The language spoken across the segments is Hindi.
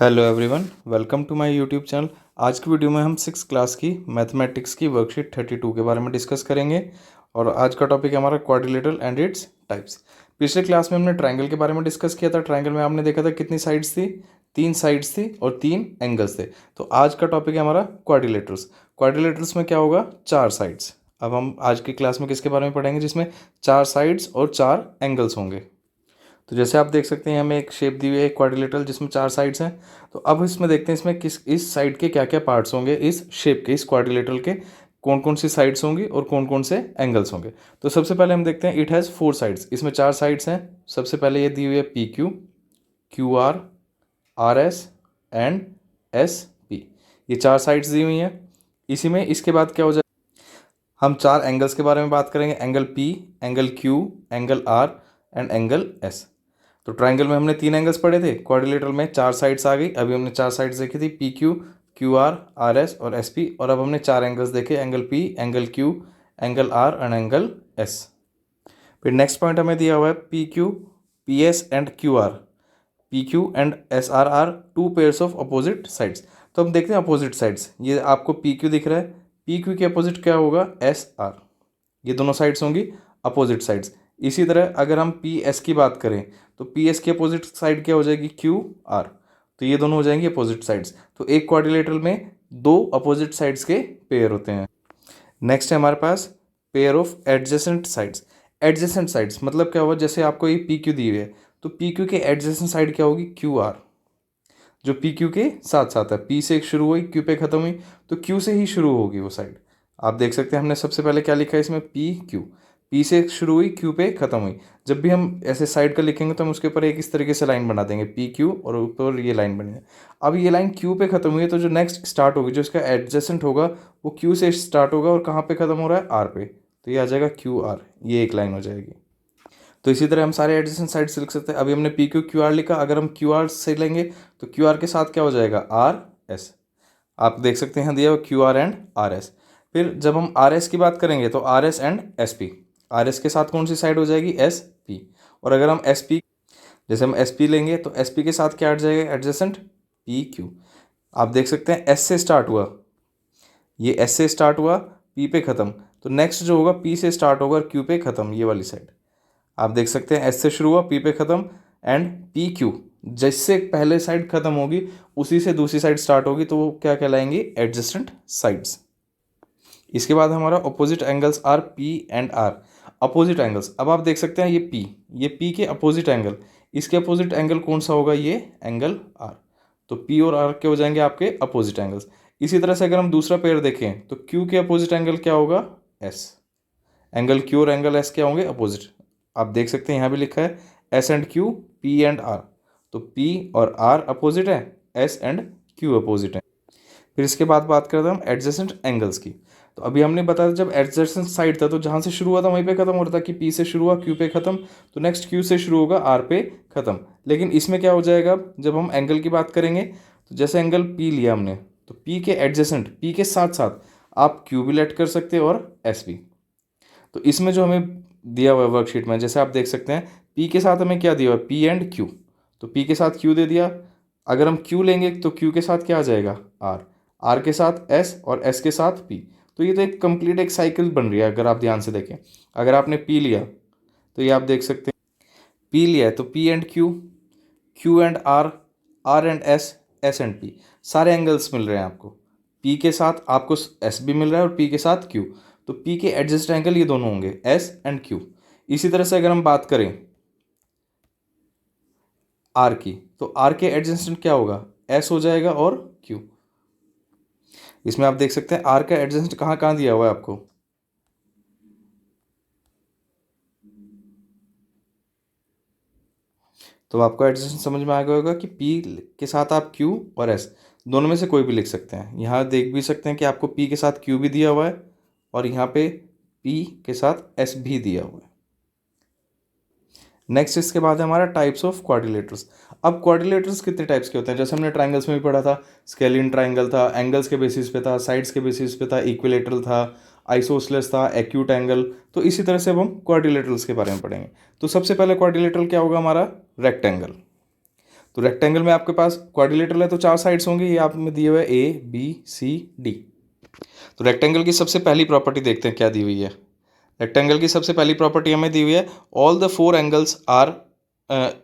Hello everyone, welcome to my YouTube channel. आज की वीडियो में हम 6 क्लास की मैथमेटिक्स की वर्कशीट 32 के बारे में डिस्कस करेंगे। और आज का टॉपिक है हमारा क्वाड्रिलेटरल एंड इट्स टाइप्स। पिछले क्लास में हमने ट्रायंगल के बारे में डिस्कस किया था। ट्रायंगल में आपने देखा था कितनी साइड्स थी, 3 साइड्स थी और 3 एंगल्स थे। तो आज का टॉपिक है हमारा क्वाड्रिलेटरल्स। क्वाड्रिलेटरल्स में क्या होगा, 4 साइड्स। अब हम आज की क्लास में किसके बारे में पढ़ेंगे, जिसमें 4 साइड्स और 4 एंगल्स होंगे। तो जैसे आप देख सकते हैं हमें एक शेप दी हुई है क्वाड्रिलेटरल जिसमें 4 साइड्स हैं। तो अब इसमें देखते हैं इसमें इस साइड के क्या क्या पार्ट्स होंगे, इस शेप के, इस क्वाड्रिलेटरल के कौन कौन सी साइड्स होंगी और कौन कौन से एंगल्स होंगे। तो सबसे पहले हम देखते हैं इट हैज़ 4 साइड्स। इसमें 4 साइड्स हैं। सबसे पहले ये दी हुई है P Q, Q R, R S and S P. ये 4 साइड्स दी हुई हैं। इसी में इसके बाद क्या हो जाए, हम 4 एंगल्स के बारे में बात करेंगे। Angle P, angle Q, angle R and angle S. तो ट्रायंगल में हमने 3 एंगल्स पढ़े थे, क्वाड्रिलेटरल में 4 साइड्स आ गई। अभी हमने 4 साइड्स देखी थी, P Q, Q R, R S और एस पी। और अब हमने 4 एंगल्स देखे, angle P, angle Q, angle R and angle S. फिर नेक्स्ट पॉइंट हमें दिया हुआ है P Q, P S and Q R. P Q and S R 2 pairs of opposite sides. तो हम देखते हैं अपोजिट साइड्स। ये आपको पी क्यू दिख रहा है, पी क्यू के अपोजिट क्या होगा, एस आर। ये दोनों साइड्स होंगी अपोजिट साइड्स। इसी तरह अगर हम पी एस की बात करें तो पी एस की अपोजिट साइड क्या हो जाएगी, क्यू आर। तो ये दोनों हो जाएंगे अपोजिट साइड्स। तो एक क्वाड्रिलेटरल में 2 अपोजिट साइड्स के पेयर होते हैं। नेक्स्ट है हमारे पास pair of adjacent sides. Adjacent sides मतलब क्या हुआ, जैसे आपको ये पी क्यू दी हुई है तो पी क्यू के एडजेसेंट साइड क्या होगी, क्यू आर, जो पी क्यू के साथ साथ है। पी से शुरू हुई, क्यू पे खत्म हुई, तो क्यू से ही शुरू होगी वो साइड। आप देख सकते हैं हमने सबसे पहले क्या लिखा है इसमें, पी क्यू। पी से शुरू हुई, क्यू पे खत्म हुई। जब भी हम ऐसे साइड का लिखेंगे तो हम उसके ऊपर एक इस तरीके से लाइन बना देंगे, पी क्यू, और ऊपर ये लाइन बनी है। अब ये लाइन क्यू पे खत्म हुई है तो जो नेक्स्ट स्टार्ट होगी, जो इसका एडजेसेंट होगा, वो क्यू से स्टार्ट होगा और कहाँ पे खत्म हो रहा है, आर पे। तो ये आ जाएगा क्यू आर, ये एक लाइन हो जाएगी। तो इसी तरह हम सारे एडजेसेंट साइड से लिख सकते हैं। अभी हमने पी क्यू क्यू आर लिखा, अगर हम क्यू आर से लेंगे तो क्यू आर के साथ क्या हो जाएगा, आर एस। आप देख सकते हैं दिया हुआ Q R and R S. फिर जब हम आर एस की बात करेंगे तो R S and S P. R S के साथ कौन सी साइड हो जाएगी, एस पी। और अगर हम एस पी, जैसे हम एस पी लेंगे तो एस पी के साथ क्या हट जाएगा, एडजेसेंट, पी क्यू। आप देख सकते हैं एस से स्टार्ट हुआ, ये एस से स्टार्ट हुआ, पी पे खत्म। तो नेक्स्ट जो होगा पी से स्टार्ट होगा और क्यू पे खत्म, ये वाली साइड। आप देख सकते हैं एस से शुरू हुआ, पी पे खत्म, एंड पी क्यू जिससे पहले साइड खत्म होगी उसी से दूसरी साइड स्टार्ट होगी, तो वो क्या कहलाएंगी, एडजेसेंट साइड्स। इसके बाद हमारा opposite angles are P and R. Opposite angles, अब आप देख सकते हैं ये पी के अपोजिट एंगल, इसके अपोजिट एंगल कौन सा होगा, ये एंगल आर। तो पी और आर के हो जाएंगे आपके अपोजिट एंगल्स। इसी तरह से अगर हम दूसरा पेयर देखें तो क्यू के अपोजिट एंगल क्या होगा, एस। एंगल क्यू और एंगल एस क्या होंगे, अपोजिट। आप देख सकते हैं यहाँ भी लिखा है S and Q, P and R. तो पी और आर अपोजिट है, एस एंड क्यू अपोजिट है। फिर इसके बाद बात करते हैं हम एडजेसेंट एंगल्स की। तो अभी हमने बताया जब एडजेसेंट साइड था तो जहाँ से शुरू हुआ था वहीं पे खत्म हो रहा था, कि पी से शुरू हुआ, क्यू पे खत्म, तो नेक्स्ट क्यू से शुरू होगा, आर पे खत्म। लेकिन इसमें क्या हो जाएगा, जब हम एंगल की बात करेंगे तो जैसे एंगल पी लिया हमने, तो पी के एडजेसेंट, पी के साथ साथ आप क्यू भी लेट कर सकते हैं और एस भी। तो इसमें जो हमें दिया हुआ है वर्कशीट में, जैसे आप देख सकते हैं पी के साथ हमें क्या दिया हुआ है, पी एंड क्यू। तो पी के साथ क्यू दे दिया। अगर हम क्यू लेंगे तो क्यू के साथ क्या आ जाएगा, आर। आर के साथ एस और एस के साथ पी। तो ये तो एक कंप्लीट एक साइकिल बन रही है अगर आप ध्यान से देखें। अगर आपने पी लिया तो ये आप देख सकते हैं, पी लिया है तो P and Q, Q and R, R and S, S and P, सारे एंगल्स मिल रहे हैं आपको। पी के साथ आपको एस भी मिल रहा है और पी के साथ क्यू। तो पी के एडजस्ट एंगल ये दोनों होंगे, एस एंड क्यू। इसी तरह से अगर हम बात करें आर की, तो आर के एडजेसेंट क्या होगा, एस हो जाएगा और क्यू। इसमें आप देख सकते हैं आर का एडजेसेंट कहाँ कहाँ दिया हुआ है आपको। तो आपको एडजेसेंट समझ में आ गया होगा कि पी के साथ आप क्यू और एस दोनों में से कोई भी लिख सकते हैं। यहाँ देख भी सकते हैं कि आपको पी के साथ क्यू भी दिया हुआ है और यहाँ पे पी के साथ एस भी दिया हुआ है। नेक्स्ट इसके बाद है हमारा टाइप्स ऑफ क्वाड्रिलेटर्स। अब क्वाड्रिलेटर्स कितने टाइप्स के होते हैं, जैसे हमने ट्राइंगल्स में भी पढ़ा था, स्केलिन ट्राइंगल था, एंगल्स के बेसिस पे था, साइड्स के बेसिस पे था, इक्विलेटरल था, आइसोसेलेस था, एक्यूट एंगल। तो इसी तरह से अब हम क्वाड्रिलेटरल्स के बारे में पढ़ेंगे। तो सबसे पहले क्वाड्रिलेटरल क्या होगा हमारा, रेक्टेंगल। तो रेक्टेंगल में आपके पास क्वाड्रिलेटरल है तो 4 साइड्स होंगी, ये आप में दिए हुए ए बी सी डी। तो रेक्टेंगल की सबसे पहली प्रॉपर्टी देखते हैं क्या दी हुई है। रेक्टेंगल की सबसे पहली प्रॉपर्टी हमें दी हुई है all the 4 angles are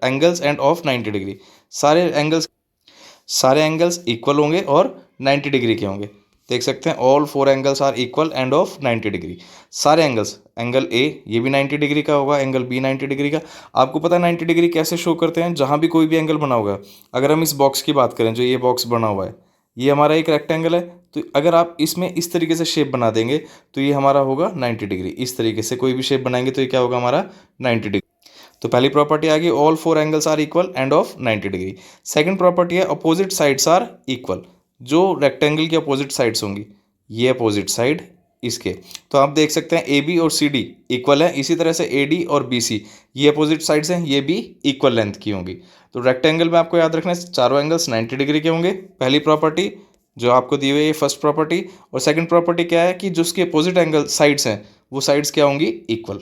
angles and of 90 degree. सारे एंगल्स इक्वल होंगे और 90 डिग्री के होंगे। देख सकते हैं all 4 angles are equal and of 90 degree. सारे एंगल्स, एंगल ए ये भी 90 डिग्री का होगा, एंगल बी 90 डिग्री का। आपको पता है 90 डिग्री कैसे शो करते हैं, जहाँ भी कोई भी एंगल बना होगा। अगर हम इस बॉक्स की बात करें, जो ये बॉक्स बना हुआ है, ये हमारा एक रेक्टेंगल है, तो अगर आप इसमें इस तरीके से शेप बना देंगे तो ये हमारा होगा 90 डिग्री। इस तरीके से कोई भी शेप बनाएंगे तो ये क्या होगा हमारा 90 डिग्री। तो पहली प्रॉपर्टी आ गई all 4 angles are equal and of 90 degree. Second property है अपोजिट साइड्स आर इक्वल। जो रेक्टेंगल की अपोजिट साइड्स होंगी, ये अपोजिट साइड इसके, तो आप देख सकते हैं ए बी और सी डी इक्वल है। इसी तरह से ए डी और बी सी ये अपोजिट साइड्स हैं, ये भी इक्वल लेंथ की होंगी। तो रेक्टेंगल में आपको याद रखना है चारों एंगल्स 90 डिग्री के होंगे। पहली प्रॉपर्टी जो आपको दी हुई है फर्स्ट प्रॉपर्टी। और सेकंड प्रॉपर्टी क्या है कि जो उसके अपोजिट एंगल साइड्स हैं वो साइड्स क्या होंगी, इक्वल।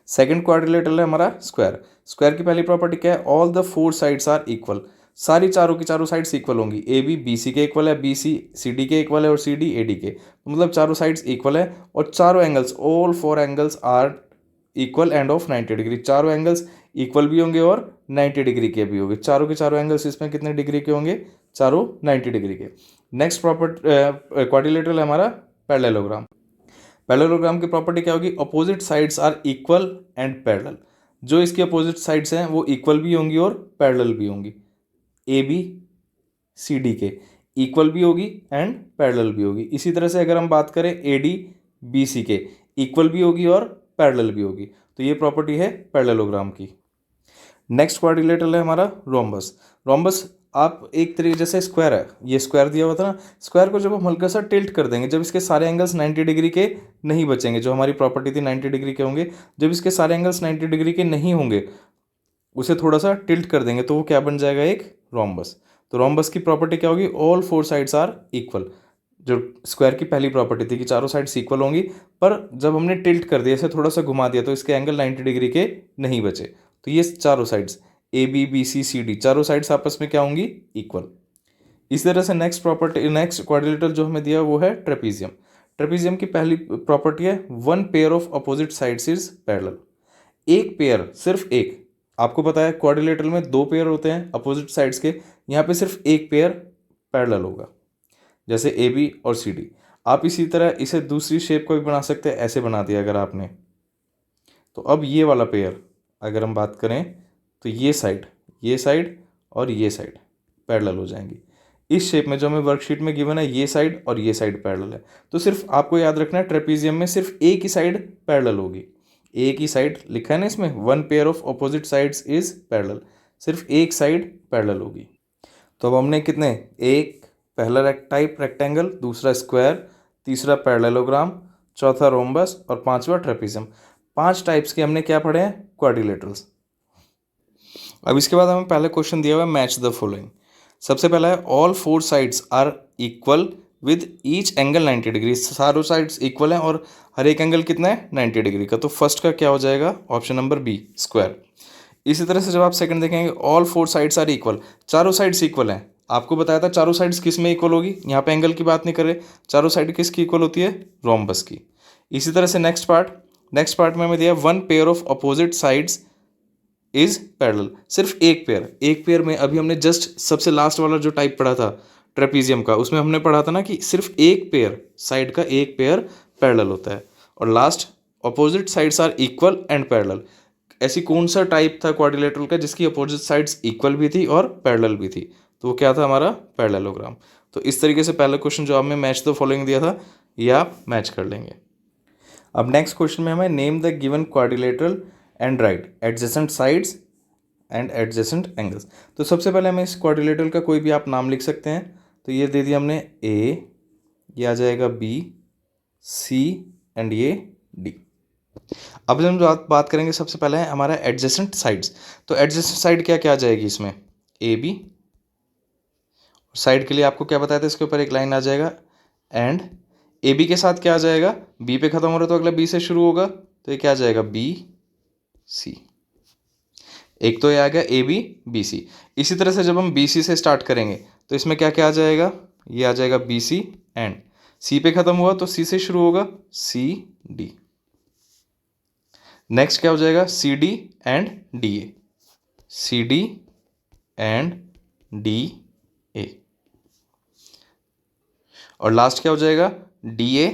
सेकंड क्वाड्रिलेटरल है हमारा स्क्वायर। स्क्वायर की पहली प्रॉपर्टी क्या है, all the 4 sides are equal. सारी चारों की चारों साइड्स इक्वल होंगी। ए बी बी सी के इक्वल है, बी सी सी डी के इक्वल है और सी डी ए डी के, तो मतलब चारों साइड्स इक्वल है। और चारों angles, all 4 angles are equal and of 90 degree. चारों एंगल्स इक्वल भी होंगे और 90 डिग्री के भी होंगे। चारों के चारों एंगल्स इसमें कितने डिग्री के होंगे, चारों 90 डिग्री के। नेक्स्ट क्वाड्रिलेटरल है हमारा पैरेललोग्राम। पैरेललोग्राम की प्रॉपर्टी क्या होगी, opposite sides are equal and parallel. जो इसकी अपोजिट साइड्स हैं वो इक्वल भी होंगी और पैरेलल भी होंगी। ए बी सी डी के इक्वल भी होगी एंड पैरेलल भी होगी। इसी तरह से अगर हम बात करें ए डी बी सी के इक्वल भी होगी और पैरेलल भी होगी। तो ये प्रॉपर्टी है पैरेललोग्राम की। नेक्स्ट क्वाड्रिलेटरल है हमारा रोम्बस। रोम्बस आप एक तरीके जैसे स्क्वायर है, ये स्क्वायर दिया हुआ था ना, स्क्वायर को जब हम हल्का सा टिल्ट कर देंगे, जब इसके सारे एंगल्स 90 डिग्री के नहीं बचेंगे, जो हमारी प्रॉपर्टी थी 90 डिग्री के होंगे, जब इसके सारे एंगल्स 90 डिग्री के नहीं होंगे उसे थोड़ा सा टिल्ट कर देंगे तो वो क्या बन जाएगा, एक रोम्बस। तो रोम्बस की प्रॉपर्टी क्या होगी, ऑल 4 साइड्स आर इक्वल। जो स्क्वायर की पहली प्रॉपर्टी थी कि चारों साइड्स इक्वल होंगी, पर जब हमने टिल्ट कर दिया, इसे थोड़ा सा घुमा दिया, तो इसके एंगल 90 डिग्री के नहीं बचे। तो ये चारों sides A B B C C D चारों साइड्स आपस में क्या होंगी, इक्वल। इसी तरह से नेक्स्ट क्वाड्रिलेटरल जो हमें दिया वो है ट्रेपीजियम। ट्रेपीजियम की पहली प्रॉपर्टी है one pair of opposite sides is parallel. एक पेयर, सिर्फ एक। आपको पता है क्वाड्रिलेटरल में 2 पेयर होते हैं अपोजिट साइड्स के, यहाँ पे सिर्फ एक पेयर पैरेलल होगा, जैसे ए बी और सी डी। आप इसी तरह इसे दूसरी शेप को भी बना सकते हैं, ऐसे बना दिया अगर आपने। तो अब ये वाला पेयर अगर हम बात करें तो ये साइड और ये साइड पैरेलल हो जाएंगी। इस शेप में जो हमें वर्कशीट में गिवन है, ये साइड और ये साइड पैरेलल है। तो सिर्फ आपको याद रखना है ट्रेपीजियम में सिर्फ एक ही साइड पैरेलल होगी। एक ही साइड लिखा है ना इसमें, one pair of opposite sides is parallel, सिर्फ एक साइड पैरेलल होगी। तो अब हमने कितने, एक पहला टाइप रेक्टेंगल, दूसरा स्क्वायर, तीसरा पैरेललोग्राम, चौथा रोम्बस और पांचवा ट्रेपीजियम। 5 टाइप्स के हमने क्या पढ़े हैं, क्वाड्रिलेटरल्स। अब इसके बाद हमें पहले क्वेश्चन दिया हुआ है मैच द फॉलोइंग। सबसे पहला है all 4 sides are equal with each angle 90 degree. सारों साइड्स इक्वल हैं और हर एक एंगल कितना है, 90 डिग्री का। तो फर्स्ट का क्या हो जाएगा, ऑप्शन नंबर बी स्क्वायर। इसी तरह से जब आप सेकंड देखेंगे, ऑल 4 साइड्स आर इक्वल, चारों साइड्स इक्वल हैं। आपको बताया था चारों साइड्स किस में इक्वल होगी, यहाँ पे एंगल की बात नहीं कर रहे, चारों साइड किसकी इक्वल होती है, रोम्बस की। इसी तरह से नेक्स्ट पार्ट में हमें दिया one pair of opposite sides is parallel. सिर्फ एक पेयर में अभी हमने जस्ट सबसे लास्ट वाला जो टाइप पढ़ा था ट्रेपीजियम का, उसमें हमने पढ़ा था ना कि सिर्फ एक पेयर, साइड का एक पेयर पैरेलल होता है। और last, opposite sides are equal and parallel. ऐसी कौन सा टाइप था क्वाड्रिलेटरल का जिसकी अपोजिट साइड्स इक्वल भी थी और पैरेलल भी थी, तो वो क्या था हमारा पैरेललोग्राम। तो इस तरीके से पहला क्वेश्चन जो आपने मैच द फॉलोइंग दिया था, ये आप मैच कर लेंगे। अब नेक्स्ट क्वेश्चन में हमें name the given quadrilateral and right adjacent sides and adjacent angles. तो सबसे पहले हमें इस क्वाड्रिलेटरल का कोई भी आप नाम लिख सकते हैं। तो ये दे दिया हमने ए, ये आ जाएगा बी, सी एंड ये डी। अब हम जो बात करेंगे सबसे पहले है हमारा एडजेसेंट साइड्स। तो एडजेसेंट साइड क्या क्या आ जाएगी इसमें, ए बी, साइड के लिए आपको क्या बताया था, इसके ऊपर एक लाइन आ जाएगा एंड ए बी के साथ क्या आ जाएगा, बी पे खत्म हो रहा है तो अगला बी से शुरू होगा, तो ये क्या आ जाएगा बी सी। एक तो ये आ गया ए बी बी सी। इसी तरह से जब हम बी सी से स्टार्ट करेंगे तो इसमें क्या क्या आ जाएगा, ये आ जाएगा बी सी एंड सी पे ख़त्म हुआ तो सी से शुरू होगा सी डी। नेक्स्ट क्या हो जाएगा, C D and D A, C D and D A. और लास्ट क्या हो जाएगा, D A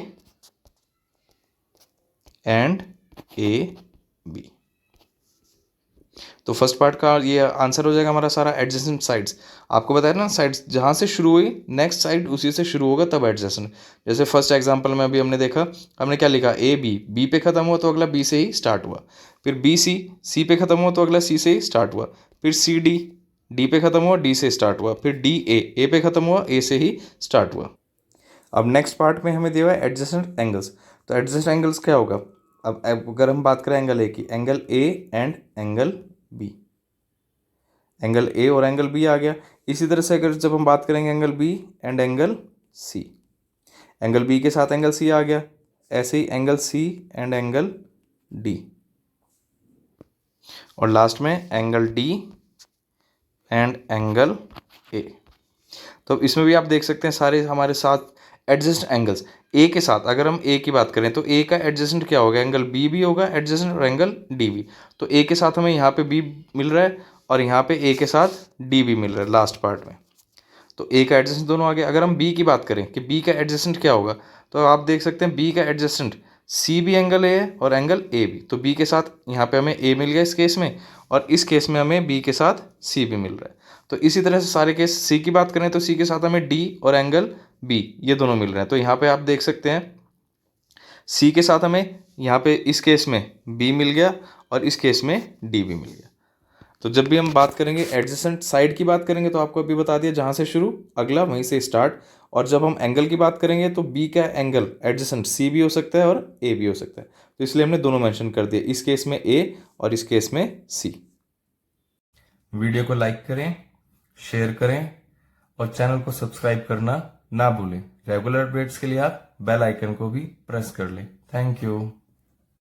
and A B. तो फर्स्ट पार्ट का ये आंसर हो जाएगा हमारा सारा एडजेसेंट साइड्स। आपको बताया ना, साइड्स जहाँ से शुरू हुई नेक्स्ट साइड उसी से शुरू होगा तब एडजेसेंट। जैसे फर्स्ट एग्जांपल में अभी हमने देखा, हमने क्या लिखा, ए बी, बी पे ख़त्म हुआ तो अगला बी से ही स्टार्ट हुआ। फिर बी सी, सी पे ख़त्म हुआ तो अगला सी से ही स्टार्ट हुआ। फिर सी डी, डी पे ख़त्म हुआ डी से स्टार्ट हुआ। फिर डी ए, ए पे ख़त्म हुआ ए से ही स्टार्ट हुआ। अब नेक्स्ट पार्ट में हमें दिया हुआ है एडजेसेंट एंगल्स। तो एडजेसेंट एंगल्स क्या होगा, अब अगर हम बात करें एंगल ए की, angle A and angle B, angle A और एंगल बी आ गया। इसी तरह से अगर जब हम बात करेंगे angle B and angle C, angle B के साथ एंगल सी आ गया। ऐसे ही angle C and angle D, और लास्ट में angle D and angle A. तो इसमें भी आप देख सकते हैं सारे हमारे साथ एडजेसेंट एंगल्स। ए के साथ अगर हम ए की बात करें तो ए का एडजेसेंट क्या होगा, एंगल बी भी होगा एडजेसेंट और एंगल डी भी। तो ए के साथ हमें यहाँ पे बी मिल रहा है और यहाँ पे ए के साथ डी भी मिल रहा है लास्ट पार्ट में। तो ए का एडजेसेंट दोनों आ गए। अगर हम बी की बात करें कि बी का एडजेसेंट क्या होगा, तो आप देख सकते हैं बी का एडजेसेंट सी भी एंगल ए है और एंगल ए भी। तो बी के साथ यहाँ पे हमें ए मिल गया इस केस में, और इस केस में हमें बी के साथ सी भी मिल रहा है। तो इसी तरह से सारे केस, सी की बात करें तो सी के साथ हमें डी और एंगल बी ये दोनों मिल रहे हैं। तो यहाँ पे आप देख सकते हैं सी के साथ हमें यहाँ पे इस केस में बी मिल गया और इस केस में डी भी मिल गया। तो जब भी हम बात करेंगे एडजेसेंट साइड की बात करेंगे तो आपको अभी बता दिया जहाँ से शुरू अगला वहीं से स्टार्ट। और जब हम एंगल की बात करेंगे तो बी का एंगल एडजेसेंट सी भी हो सकता है और ए भी हो सकता है। तो इसलिए हमने दोनों मेंशन कर दिए, इस केस में ए और इस केस में सी। वीडियो को लाइक करें, शेयर करें और चैनल को सब्सक्राइब करना ना भूलें। रेगुलर अपडेट्स के लिए आप बेल आइकन को भी प्रेस कर लें। Thank you.